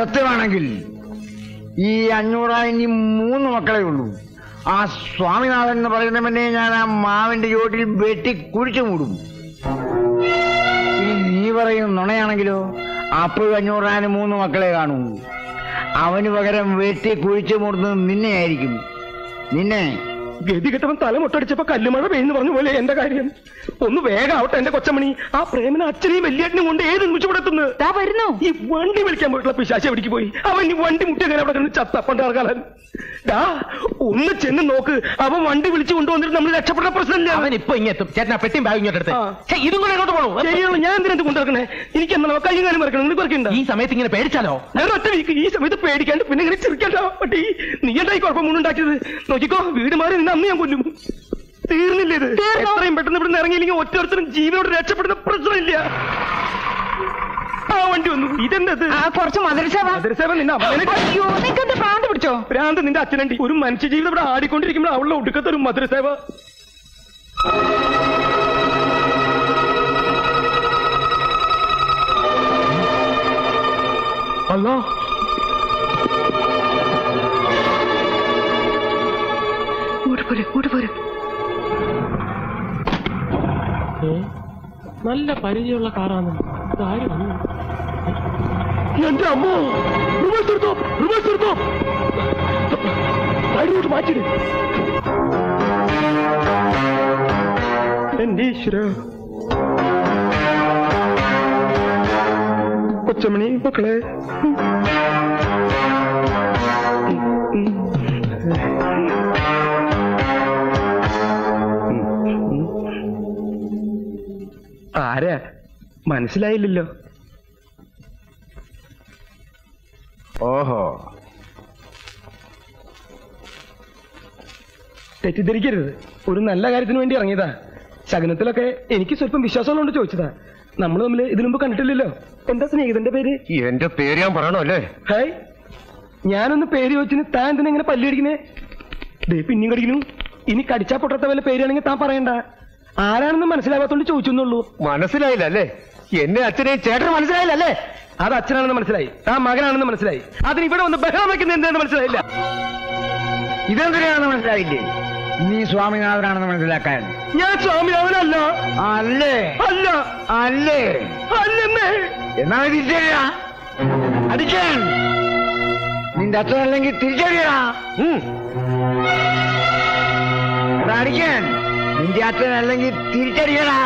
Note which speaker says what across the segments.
Speaker 1: സത്യമാണെങ്കിൽ ഈ 500 ഇനി 3 മക്കളെ ഉള്ളൂ. ആ സ്വാമിനാഥൻ എന്ന് പറയുന്നവനെ ഞാൻ ആ മാവിന്റെ ചോട്ടിൽ വെട്ടി കുഴിച്ചു മൂടും. ഇനി നീ പറയും നുണയാണെങ്കിലോ? അപ്പോഴും 500 3 മക്കളെ കാണൂ. അവന് പകരം വെട്ടി കുഴിച്ചു മൂടുന്നത് നിന്നെയായിരിക്കും. നിന്നെ
Speaker 2: ഗതികെട്ടവൻ തല മുട്ടടിച്ചപ്പോ കല്ലുമഴ പെയ്യുന്നു പറഞ്ഞ പോലെ എന്റെ കാര്യം. ഒന്ന് വേഗാവട്ടെ എന്റെ കൊച്ചമണി. ആ പ്രേമന അച്ഛനെയും വലിയേട്ടനും കൊണ്ട് ഏത് നിമിഷപ്പെടുത്തുന്നത് ഈ വണ്ടി വിളിക്കാൻ പോയിട്ടുള്ള പിശാചി എവിടേക്ക് പോയി? അവൻ ഈ വണ്ടി മുട്ടിയ അവിടെ കിടന്ന് ചത്തപ്പണ്ടാർക്കാലൻ. ഒന്ന് ചെന്ന് നോക്ക്. അവൻ വണ്ടി വിളിച്ചു കൊണ്ടുവന്നിട്ട് നമ്മൾ രക്ഷപ്പെട്ട പ്രശ്നമില്ല.
Speaker 3: അവൻ ഇപ്പൊ ഇങ്ങെത്തും. ചേട്ടനാ പെട്ടിയും ബാഗ് ഇങ്ങോട്ടെടുത്ത് ഇതും കൂടെ എങ്ങോട്ട് പോകണോ?
Speaker 2: ശരിയാണ്. ഞാൻ എന്തിനാ കൊണ്ടുവരണേ? എനിക്ക് എന്താ കയ്യും കാലും മറക്കണം. നിങ്ങൾക്ക് മറക്കണ്ട.
Speaker 3: ഈ സമയത്ത് ഇങ്ങനെ പേടിച്ചാലോ?
Speaker 2: ഞാൻ ഒറ്റ വീക്ക് ഈ സമയത്ത് പേടിക്കാണ്ട് പിന്നെ ഇങ്ങനെ ചിരിക്കണ്ട. പട്ടി നീ എന്തായി കുഴപ്പമുണ്ടാക്കിയത്? നോക്കിക്കോ, വീട് മാറി നിന്ന് അന്ന് ഞാൻ കൊല്ലും. തീർന്നില്ലേ ഇത്? എത്രയും പെട്ടെന്ന് ഇവിടെ നിന്ന് ഇറങ്ങിയില്ലെങ്കിൽ ഒറ്റൊരുത്തരും ജീവനോട് രക്ഷപ്പെടുന്ന പ്രശ്നമില്ല. ആ വണ്ടി വന്നു. ഇതെന്തത്?
Speaker 4: കുറച്ച് മധുരസേവ.
Speaker 2: മധുരസേവ നിന്നെ
Speaker 4: ഭ്രാന്ത് പിടിച്ചോ?
Speaker 2: ഭ്രാന്ത് നിന്റെ അച്ഛനണ്ടി. ഒരു മനുഷ്യ ജീവിതം ഇവിടെ ആടിക്കൊണ്ടിരിക്കുമ്പോൾ അവളുടെ ഒടുക്കത്തെ ഒരു മധുരസേവ. അല്ല
Speaker 5: നല്ല പരിചയമുള്ള കാറാണ്.
Speaker 2: എന്റെ അമ്മോ! റിവേഴ്സ് എടുത്തോ, റിവേഴ്സ് എടുത്തോ. വഴിയോട്ട് മാറ്റിട്. എന്റെ ഈശ്വര. കൊച്ചമണി മക്കളെ, ആരാ മനസ്സിലായില്ലല്ലോ.
Speaker 1: ഓഹോ,
Speaker 2: തെറ്റിദ്ധരിക്കരുത്. ഒരു നല്ല കാര്യത്തിന് വേണ്ടി ഇറങ്ങിയതാ. ശകനത്തിലൊക്കെ എനിക്ക് സ്വല്പം വിശ്വാസമുള്ളതുകൊണ്ട് ചോദിച്ചതാ. നമ്മൾ തമ്മിൽ ഇതിനു മുമ്പ് കണ്ടിട്ടില്ലല്ലോ. എന്താ സ്നേഹിതന്റെ പേര്?
Speaker 1: എന്റെ പേര് ഞാൻ പറയണോ അല്ലേ?
Speaker 2: ഹായ്, ഞാനൊന്ന് പേര് ചോദിച്ചിന് താൻ എന്തിനാ ഇങ്ങനെ പല്ലിടിക്കുന്നേ? ദേ പിന്നെയും കടിക്കുന്നു. ഇനി കടിച്ചാ പൊട്ടത്ത വല്ല പേരാണെങ്കിൽ താൻ പറയണ്ട. ആരാണെന്ന് മനസ്സിലാവാത്തോണ്ട് ചോദിച്ചെന്നുള്ളൂ.
Speaker 1: മനസ്സിലായില്ല അല്ലേ? എന്നെ അച്ഛനെയും ചേട്ടന് മനസ്സിലായില്ലല്ലേ?
Speaker 2: അത് അച്ഛനാണെന്ന് മനസ്സിലായി, താൻ മകനാണെന്ന് മനസ്സിലായി. അതിന് ഇവിടെ വന്ന് ബഹളം വയ്ക്കുന്ന എന്താണെന്ന് മനസ്സിലായില്ല.
Speaker 1: ഇതെന്തിനാണെന്ന് മനസ്സിലായില്ലേ? നീ സ്വാമിനാഥനാണെന്ന് മനസ്സിലാക്കാൻ.
Speaker 2: ഞാൻ സ്വാമിനാഥനല്ല.
Speaker 1: അല്ലേ?
Speaker 2: അല്ല.
Speaker 1: അല്ലേ?
Speaker 2: അല്ലെന്നേ.
Speaker 1: എന്നാ തിരിച്ചറിയാ അടിക്കാൻ. നിന്റെ അച്ഛനല്ലെങ്കിൽ തിരിച്ചറിയാ അടിക്കാൻ. നിന്റെ അച്ഛനല്ലെങ്കിൽ തിരിച്ചറിയടാ.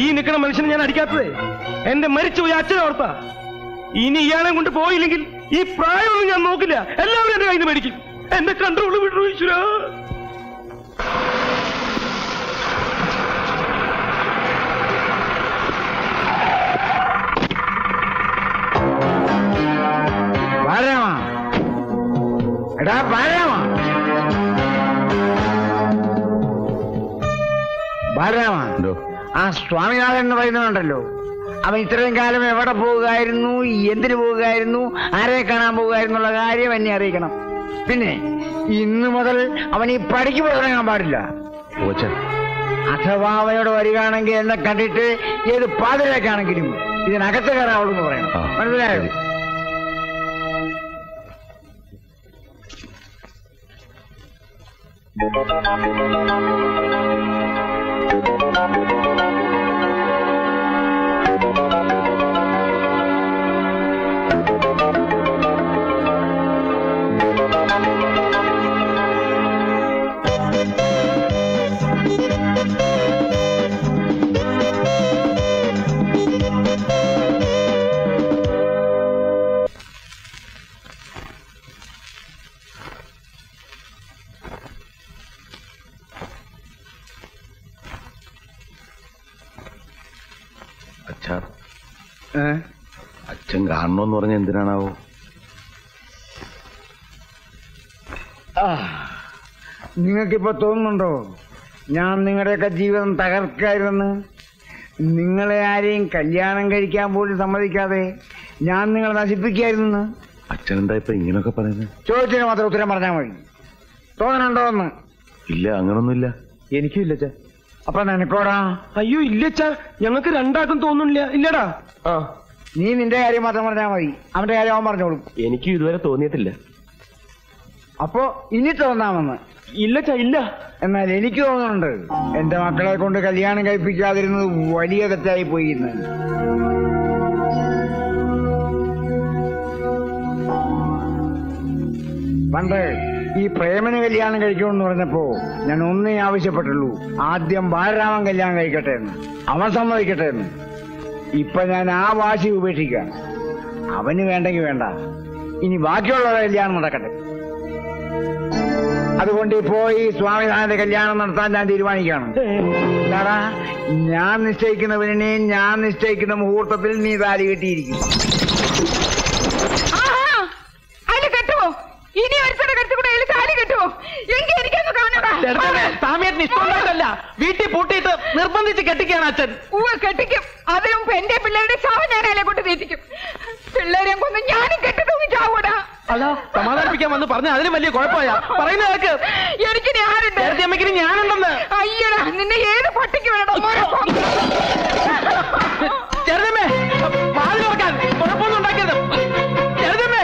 Speaker 2: ഈ നിൽക്കുന്ന മനുഷ്യനെ ഞാൻ അടിക്കാത്തതേ എന്റെ മരിച്ചുപോയി അച്ഛനെ ഓർത്താ. ഇനി ഇയാളെ കൊണ്ട് പോയില്ലെങ്കിൽ ഈ പ്രായമൊന്നും ഞാൻ നോക്കില്ല. എല്ലാവരും എന്റെ കയ്യിൽ നിന്ന് മേടിക്കും. എന്റെ കൺട്രോള് വിട്ടു ഈശ്വര.
Speaker 1: ആ സ്വാമിനാഥൻ എന്ന് പറയുന്നുണ്ടല്ലോ, അവൻ ഇത്രയും കാലം എവിടെ പോകുകയായിരുന്നു, എന്തിനു പോകുകയായിരുന്നു, ആരെ കാണാൻ പോകുകയായിരുന്നുള്ള കാര്യം എന്നെ അറിയിക്കണം. പിന്നെ ഇന്നു മുതൽ അവൻ ഈ പടിക്ക് തുടങ്ങാൻ പാടില്ല. അഥവാ അവനോട് വരികയാണെങ്കിൽ എന്നെ കണ്ടിട്ട് ഏത് പാതിരേക്കാണെങ്കിലും ഇതിനകത്ത് കയറാവുള്ളൂ എന്ന് പറയണം. മനസ്സിലായോ?
Speaker 6: അച്ഛൻ കാണണമെന്ന് പറഞ്ഞ എന്തിനാണാവോ?
Speaker 1: നിങ്ങൾക്കിപ്പോ തോന്നുന്നുണ്ടോ ഞാൻ നിങ്ങളുടെയൊക്കെ ജീവിതം തകർക്കായിരുന്നെന്ന്? നിങ്ങളെ ആരെയും കല്യാണം കഴിക്കാൻ പോലും സമ്മതിക്കാതെ ഞാൻ നിങ്ങളെ നശിപ്പിക്കായിരുന്നു.
Speaker 6: അച്ഛനെന്താ ഇപ്പൊ ഇങ്ങനെയൊക്കെ പറയുന്നത്?
Speaker 1: ചോദിച്ചതിന് മാത്രം ഉത്തരം പറഞ്ഞാൽ മതി. തോന്നണുണ്ടോ എന്ന്?
Speaker 6: ഇല്ല, അങ്ങനൊന്നുമില്ല.
Speaker 2: എനിക്കും ഇല്ല.
Speaker 1: അപ്പൊ നിനക്കോടാ?
Speaker 2: അയ്യോ ഇല്ലച്ചാ, ഞങ്ങൾക്ക് രണ്ടാക്കും തോന്നുന്നില്ല. ഇല്ലടാ. ആ,
Speaker 1: നീ നിന്റെ കാര്യം മാത്രം പറഞ്ഞാൽ മതി, അവന്റെ കാര്യം അവൻ പറഞ്ഞോളും.
Speaker 2: എനിക്ക് ഇതുവരെ തോന്നിയിട്ടില്ല.
Speaker 1: അപ്പൊ ഇനി തോന്നാമെന്ന്?
Speaker 2: ഇല്ലച്ചാ, ഇല്ല.
Speaker 1: എന്നാൽ എനിക്ക് തോന്നുന്നുണ്ട് എന്റെ മക്കളെ കൊണ്ട് കല്യാണം കഴിപ്പിക്കാതിരുന്നത് വലിയ തെറ്റായി പോയി എന്ന്. പണ്ട് ഈ പ്രേമന് കല്യാണം കഴിക്കണമെന്ന് പറഞ്ഞപ്പോ ഞാൻ ഒന്നേ ആവശ്യപ്പെട്ടുള്ളൂ, ആദ്യം ബാലരാമൻ കല്യാണം കഴിക്കട്ടെ എന്ന്, അവൻ സമ്മതിക്കട്ടെ എന്ന്. ഇപ്പൊ ഞാൻ ആ വാശി ഉപേക്ഷിക്കാം. അവന് വേണ്ടെങ്കിൽ വേണ്ട, ഇനി ബാക്കിയുള്ളവരുടെ കല്യാണം നടക്കട്ടെ. അതുകൊണ്ട് ഇപ്പോ ഈ സ്വാമിനാഥന്റെ കല്യാണം നടത്താൻ ഞാൻ തീരുമാനിക്കുകയാണ്. എന്താടാ, ഞാൻ നിശ്ചയിക്കുന്ന പെണ്ണിനെ ഞാൻ നിശ്ചയിക്കുന്ന മുഹൂർത്തത്തിൽ നീ താലി കെട്ടിയിരിക്കും.
Speaker 4: ഇനി ഒരുത്തടെ കെട്ടുകൂടെ താലി കെട്ടുമോ? എങ്കിൽ എനിക്കൊന്ന് കാണൂടാ.
Speaker 3: സാമിയേട്ടന് ഇഷ്ടമുണ്ടായിട്ടല്ല, വീട്ടിൽ പൂട്ടിയിട്ട് നിർബന്ധിച്ച് കെട്ടിക്കാണ് അച്ഛൻ.
Speaker 4: കെട്ടിക്കും. അതിനു മുമ്പ് എന്റെ പിള്ളേരുടെ ചാവ് ഞാൻ അല്ലെ കൊണ്ട് തീറ്റിക്കും. പിള്ളേരെ കൊന്ന് ഞാനും കെട്ടി തൂങ്ങി ചാവൂടാ.
Speaker 3: അതാ സമാധാനിപ്പിക്കാൻ വന്ന് പറഞ്ഞ അതിന് വലിയ കുഴപ്പമാ. പറയുന്ന കേൾക്ക്.
Speaker 4: എനിക്ക് ഞാനുണ്ട്.
Speaker 3: അമ്മയ്ക്ക് ഞാനുണ്ടെന്ന്.
Speaker 4: അയ്യടാ, നിന്നെ ഏത് പട്ടിക്ക് വേണോ?
Speaker 3: ചെറുതമ്മേ, പാല് നോക്കാൻ കുഴപ്പമൊന്നും ഉണ്ടാക്കിയത്. ചെറുതമ്മേ,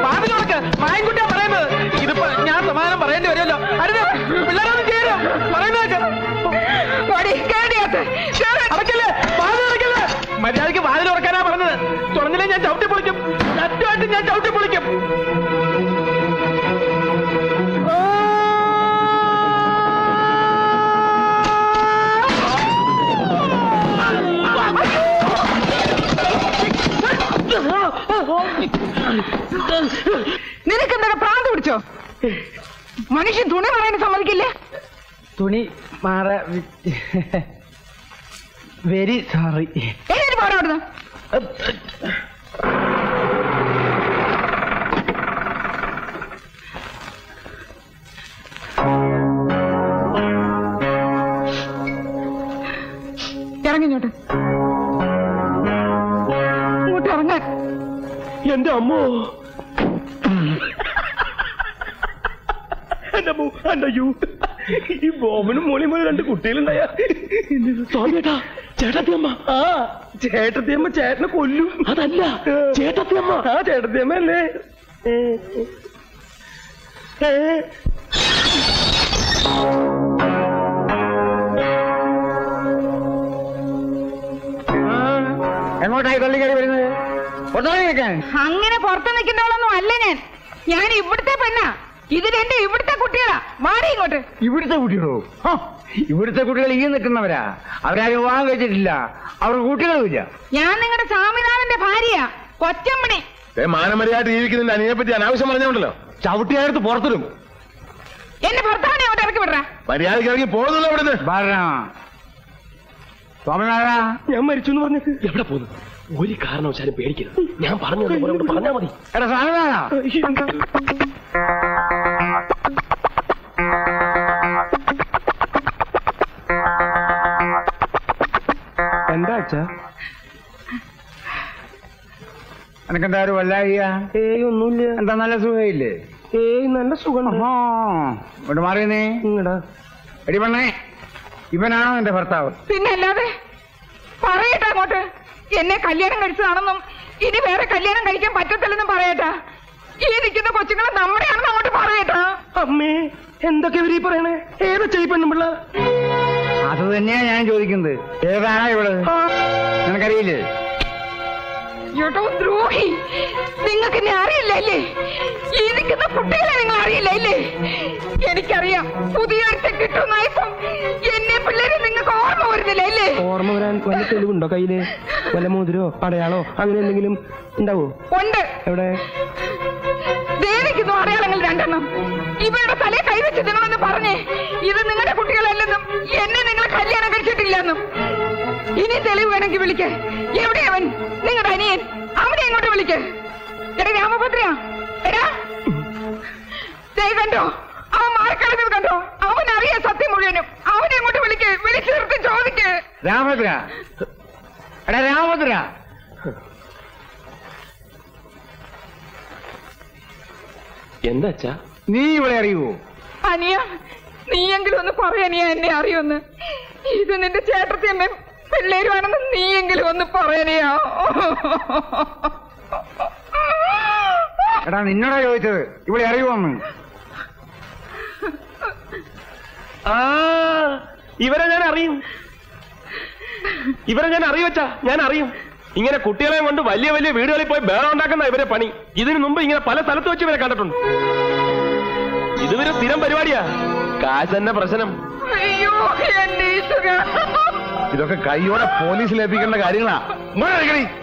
Speaker 3: പാതിലോക്ക് മായൻകുട്ടിയാ പറയുന്നത്. ഇതിപ്പോ ഞാൻ സമാധാനം പറയേണ്ടി വരുമല്ലോ. അരുത്, പിള്ളേരൊന്നും ചേരും. പറയുന്നതൊക്കെ അടക്കല്ലേ, പാതിലടക്കല്ലേ. മര്യാദയ്ക്ക് വാതിൽ ഉറക്കാനാ പറഞ്ഞത്. തുറന്നില്ലേ ഞാൻ ചവിട്ടി പൊളിക്കും. സത്യമായിട്ട് ഞാൻ ചവിട്ടി പൊളിക്കും.
Speaker 4: നിനക്കെന്താ പ്രാന്ത് പിടിച്ചോ? മനുഷ്യൻ തുണി പറയാൻ സമ്മതിക്കില്ലേ?
Speaker 1: തുണി മാറ. Very sorry.
Speaker 4: എങ്ങനെ പാടാവിടുന്നു? ഇറങ്ങിങ്ങോട്ട്, ഇങ്ങോട്ട് ഇറങ്ങാൻ.
Speaker 2: എന്റെ അമ്മോ, എന്റെ അമ്മോ, എന്റെ അയ്യോ, ഈ ബോബനും മോളിയും പോലെ രണ്ട് കുട്ടികളുണ്ടായ. സ്വാമിയേട്ടാ, ചേട്ടത്തിയമ്മ. ആ, ചേട്ടത്തിയമ്മ ചേട്ടനെ കൊല്ലും. അതല്ല, ചേട്ടത്തിയമ്മ. ആ, ചേട്ടത്തിയമ്മ അല്ലേ?
Speaker 1: എങ്ങോട്ടായി തള്ളി കയറി വരുന്നത്?
Speaker 4: അങ്ങനെ പുറത്ത് നിൽക്കുന്നവളൊന്നും അല്ല ഞാൻ. ഞാൻ ഇവിടുത്തെ പെണ്ണാ. ഇത് എന്റെ ഇവിടുത്തെ കുട്ടികളാ. മാറി ഇങ്ങോട്ട്.
Speaker 1: ഇവിടുത്തെ കുട്ടികളോ? ഇവിടുത്തെ കുട്ടികൾ ഈ നിൽക്കുന്നവരാ. അവരാരും വിവാഹം കഴിച്ചിട്ടില്ല, അവർക്ക് കുട്ടികളുമില്ല.
Speaker 4: ഞാൻ നിങ്ങളുടെ സ്വാമിനാഥന്റെ ഭാര്യയാ, കൊച്ചമ്മണി.
Speaker 6: മാനമര്യാദ ജീവിക്കുന്നതിന്റെ അനിയെ പറ്റി അനാവശ്യം പറഞ്ഞോണ്ടല്ലോ. ചവിട്ടിയായിട്ട് പുറത്തിടും.
Speaker 4: എന്റെ ഭർത്താവിനെ അങ്ങോട്ട് ഇറക്കി വിടറ.
Speaker 6: മര്യാദയ്ക്ക് ഇറങ്ങി പോകുന്നില്ല ഇവിടുന്ന്.
Speaker 1: സ്വാമിനാഥ,
Speaker 2: ഞാൻ മരിച്ചു എന്ന് പറഞ്ഞിട്ട്
Speaker 3: എവിടെ പോകുന്നു? ഒരു കാരണവശാലും പേടിക്കരുത്. ഞാൻ പറഞ്ഞു പറഞ്ഞാ മതി.
Speaker 1: എടാ സ്വാമിനാഥ,
Speaker 2: എന്താ അച്ഛാ?
Speaker 1: എനിക്കെന്താ ഒരു വല്ലായ്യ?
Speaker 2: ഏയ് ഒന്നുമില്ല.
Speaker 1: എന്താ നല്ല സുഖമില്ലേ?
Speaker 2: ഏയ് നല്ല സുഖം.
Speaker 1: ഇവിടെ മാറിയെന്നേ. എടി പെണ്ണേ, ഇവനാണോ എന്റെ ഭർത്താവ്?
Speaker 4: പിന്നെ അല്ലാതെ. പറയട്ടെ അങ്ങോട്ട്. എന്നെ കല്യാണം കഴിച്ചതാണെന്നും ഇനി വേറെ കല്യാണം കഴിക്കാൻ പറ്റത്തില്ലെന്നും പറയട്ടാ. ഈ നിൽക്കുന്ന കൊച്ചുങ്ങളെ നമ്മുടെയാണെന്ന് അങ്ങോട്ട് പറയട്ടാ.
Speaker 2: അമ്മേ, എന്തൊക്കെ ഇവരീ പറയണേ? ഏതാ ചെയ്യപ്പെണ്ണുമ്പിള്ള?
Speaker 1: അത് തന്നെയാ ഞാൻ ചോദിക്കുന്നത്. ഏതാണോ ഇവള്? നിനക്കറിയില്ലേ?
Speaker 4: ഏട്ടോ ദ്രോഹി, നിങ്ങൾക്ക് എന്നെ അറിയില്ലല്ലേ? ഈ നിൽക്കുന്ന കുട്ടികളെ നിങ്ങൾ അറിയില്ലല്ലേ? എനിക്കറിയാം. പുതിയൊരുത്തെ കിട്ടുന്നായപ്പം എന്നെ പിള്ളേരെ നിങ്ങൾക്ക് ഓർമ്മ വരുന്നില്ല അല്ലേ?
Speaker 2: ഓർമ്മ വരാൻ വല്ല തെളിവുണ്ടോ കയ്യില്? വല്ല മോതിരോ അടയാളോ അങ്ങനെ എന്തെങ്കിലും ഉണ്ടാവോ?
Speaker 4: ഉണ്ട്.
Speaker 2: എവിടെ?
Speaker 4: ദേവിക്കുന്നു അടയാളങ്ങൾ രണ്ടെണ്ണം. ഇവരുടെ തലയെ കൈവച്ച് നിങ്ങളൊന്ന് പറഞ്ഞേ, ഇത് നിങ്ങളുടെ കുട്ടികളല്ലെന്നും എന്നെ നിങ്ങൾ കല്യാണം കഴിച്ചിട്ടില്ലെന്നും. ഇനി തെളിവ് വേണമെങ്കിൽ വിളിക്കേ. എവിടെയവൻ? നിങ്ങളുടെ അനിയൻ. അവനെ ഇങ്ങോട്ട് വിളിക്കേ. എടാ രാമഭദ്ര, എടാ കണ്ടോ അവൻ മാറിക്കളഞ്ഞത് കണ്ടോ? അവൻ അറിയാം സത്യം മുഴുവനും. അവനെ ഇങ്ങോട്ട് വിളിക്കേ. വിളിച്ചു നിർത്തി ചോദിക്കേ.
Speaker 1: രാമഭദ്ര, എടാ രാമഭദ്ര.
Speaker 2: എന്താ അച്ഛാ?
Speaker 1: നീ ഇവിടെ അറിയുവോ?
Speaker 4: അനിയ, നീയെങ്കിലും ഒന്ന് പറയാനേ എന്നെ അറിയുമെന്ന്. ഇത് നിന്റെ ചേട്ടത്തിയമ്മയും പിള്ളേരുമാണെന്ന് നീയെങ്കിലും ഒന്ന് പറയാനെയാ.
Speaker 1: എടാ നിന്നോടാ ചോദിച്ചത് ഇവിടെ അറിയുമെന്ന്.
Speaker 2: ഇവരെ ഞാൻ അറിയും, ഞാൻ അറിയും. ഇങ്ങനെ കുട്ടികളെ കൊണ്ട് വലിയ വലിയ വീടുകളിൽ പോയി ബേളം ഉണ്ടാക്കുന്ന ഇവരെ പണി. ഇതിനു മുമ്പ് ഇങ്ങനെ പല സ്ഥലത്ത് വെച്ച് ഇവരെ കണ്ടിട്ടുണ്ട്. ഇതുവരെ സ്ഥിരം പരിപാടിയാ. കാശ് തന്നെ പ്രശ്നം.
Speaker 4: അയ്യോ എന്റെ ഈശ്വരാ.
Speaker 6: ഇതൊക്കെ കൈയോടെ പോലീസിൽ ഏൽപ്പിക്കേണ്ട കാര്യങ്ങളാ.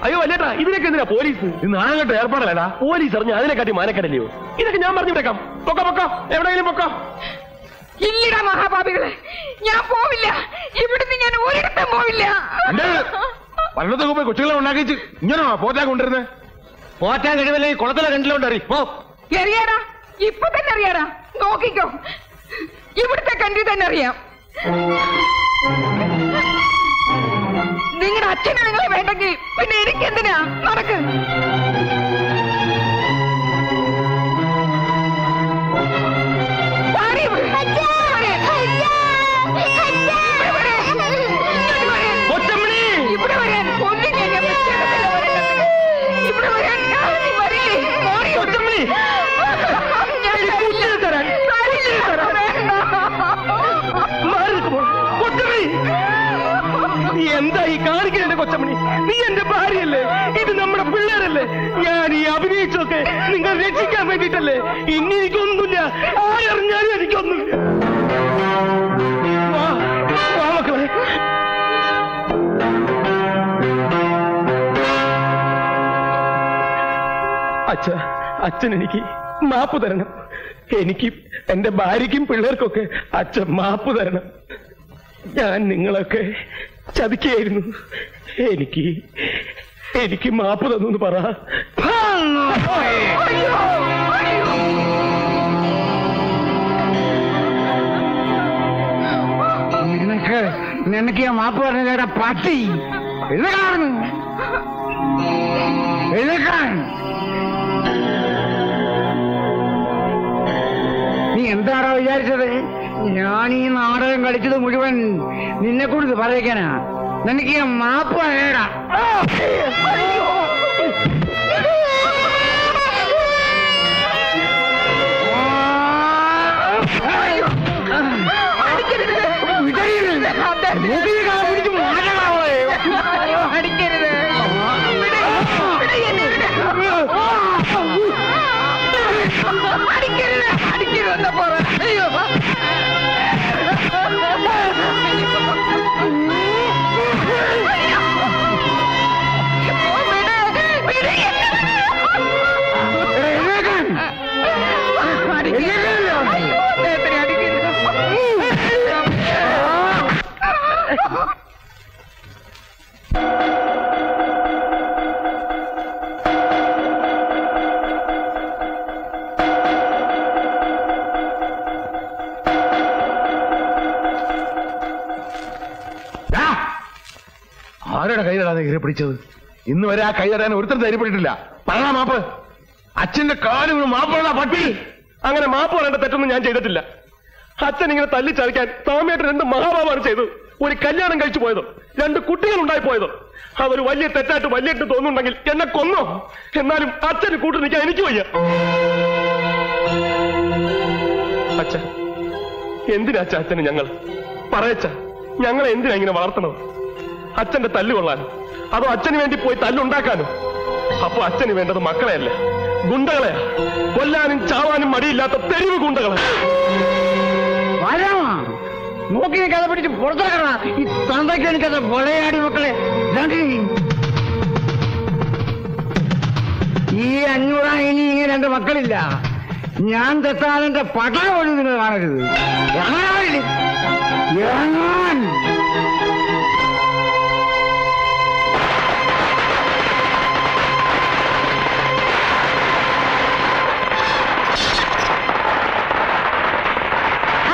Speaker 2: അയ്യോ അല്ലേട്ടാ, ഇതിനൊക്കെ എന്തിനാ പോലീസ്?
Speaker 6: ഇത് നാളെ ഏർപ്പാടല്ലേടാ.
Speaker 2: പോലീസ് അറിഞ്ഞ അതിനെക്കാട്ടി മാനക്കടല്ലയോ? ഇതൊക്കെ ഞാൻ പറഞ്ഞു വിട്ടേക്കാം. പൊക്കോ എവിടെയെങ്കിലും പൊക്കോ.
Speaker 4: ഇല്ലടാ മഹാപാപികളെ, ഞാൻ പോവില്ല. ഇവിടുന്ന് ഞാൻ ഒരിടത്തും പോവില്ല.
Speaker 6: പലയിടത്തൊക്കെ പോയി കൊച്ചുകളെ ഉണ്ടാക്കിച്ച് ഇങ്ങനെയാണോ പോറ്റാൻ കൊണ്ടിരുന്നത്?
Speaker 2: പോറ്റാൻ കഴിവല്ലേ കുളത്തിലെ കണ്ടിലോണ്ടറി പോ.
Speaker 4: അറിയാടാ, ഇപ്പൊ തന്നെ അറിയാടാ. നോക്കിക്കോ, ഇവിടുത്തെ കണ്ടി തന്നെ അറിയാം. നിങ്ങളുടെ അച്ഛനെ നിങ്ങളെ വേണ്ടെങ്കിൽ പിന്നെ എനിക്കെന്തിനാ? നടക്ക്. ഇവിടെ വരാൻ കൊല്ലും ഞാൻ. ഇവിടെ വരാൻ
Speaker 2: നീ എന്താ ഈ കാണിക്കണേ കൊച്ചമണി? നീ എന്റെ ഭാര്യയല്ലേ? ഇത് നമ്മുടെ പിള്ളേരല്ലേ? ഞാൻ ഈ അഭിനയിച്ചൊക്കെ നിങ്ങൾ രക്ഷിക്കാൻ വേണ്ടിട്ടല്ലേ? ഇനി എനിക്കൊന്നുമില്ല, ആരറിഞ്ഞാലും എനിക്കൊന്നുമില്ല. വാ മക്കളെ. അച്ഛൻ എനിക്ക് മാപ്പ് തരണം. എനിക്ക് എന്റെ ഭാര്യയ്ക്കും പിള്ളേർക്കൊക്കെ അച്ഛൻ മാപ്പ് തരണം. ഞാൻ നിങ്ങളൊക്കെ ചതിക്കായിരുന്നു. എനിക്ക് മാപ്പ് തന്നു പറ.
Speaker 1: നിനക്ക് ഞാൻ മാപ്പ് പറഞ്ഞ പട്ടി എഴുന്നേക്കാൻ. നീ എന്താണോ വിചാരിച്ചത്? ഞാൻ ഈ നാടകം കളിച്ചത് മുഴുവൻ നിന്നെ കുറിച്ച് പറയിക്കാനാ. നിനക്ക് ഞാൻ മാപ്പ് പറയടാ.
Speaker 4: അടിക്കരുത്. അടിക്കരുതെന്ന് പറ. അയ്യോ
Speaker 6: ആരുടെ കൈയിലാണ് കയറി പിടിച്ചത്? ഇന്ന് വരെ ആ കൈ തരാൻ ഒരുത്തരം ധൈര്യപ്പെട്ടിട്ടില്ല. പറഞ്ഞ മാപ്പ്. അച്ഛന്റെ കാലുകൾ മാപ്പുള്ള പട്ടി.
Speaker 2: അങ്ങനെ മാപ്പ് പറയേണ്ട തെറ്റൊന്നും ഞാൻ ചെയ്തിട്ടില്ല. അച്ഛൻ ഇങ്ങനെ തല്ലിച്ചതയ്ക്കാൻ സ്വാമിയായിട്ട് 2 മഹാഭാവമാണ് ചെയ്തത്. ഒരു കല്യാണം കഴിച്ചു പോയതോ, 2 കുട്ടികൾ ഉണ്ടായി പോയതോ അതൊരു വലിയ തെറ്റായിട്ട് വലിയിട്ട് തോന്നുന്നുണ്ടെങ്കിൽ എന്നെ കൊന്നോ. എന്നാലും അച്ഛന് കൂട്ടു നിൽക്കാൻ എനിക്ക് വയ്യ. അച്ഛ എന്തിനാ അച്ഛന് ഞങ്ങൾ പറയച്ച? ഞങ്ങളെ എന്തിനാ ഇങ്ങനെ വളർത്തണത്? അച്ഛന്റെ തല്ല് കൊള്ളാനോ, അതോ അച്ഛന് വേണ്ടി പോയി തല്ലുണ്ടാക്കാനോ? അപ്പൊ അച്ഛന് വേണ്ടത് മക്കളെയല്ല, ഗുണ്ടകളെയാ. കൊല്ലാനും ചാവാനും മടിയില്ലാത്ത തെരുവ് ഗുണ്ടകളെ.
Speaker 1: നോക്കി കഥ പിടിച്ച് പുറത്താക്കണ ഈ തന്തയ്ക്ക് എനിക്കത് കൊലയാടി മക്കളെ. ഈ 500 ഇനി ഇങ്ങനെ 2 മക്കളില്ല. ഞാൻ തെത്താനെന്റെ പട്ടണ പോലും നിങ്ങൾ കാണരുത്. ഇറങ്ങാൻ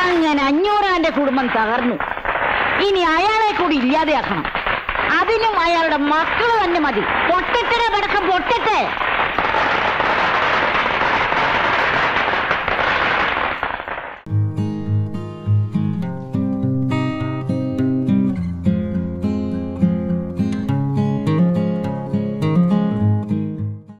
Speaker 7: അങ്ങനെ 500 കുടുംബം തകർന്നു. ഇനി അയാളെ കൂടി ഇല്ലാതെയാക്കണം. അതിനും അയാളുടെ മക്കൾ തന്നെ മതി. പൊട്ടട്ടെ പടക്കം പൊട്ടട്ടെ.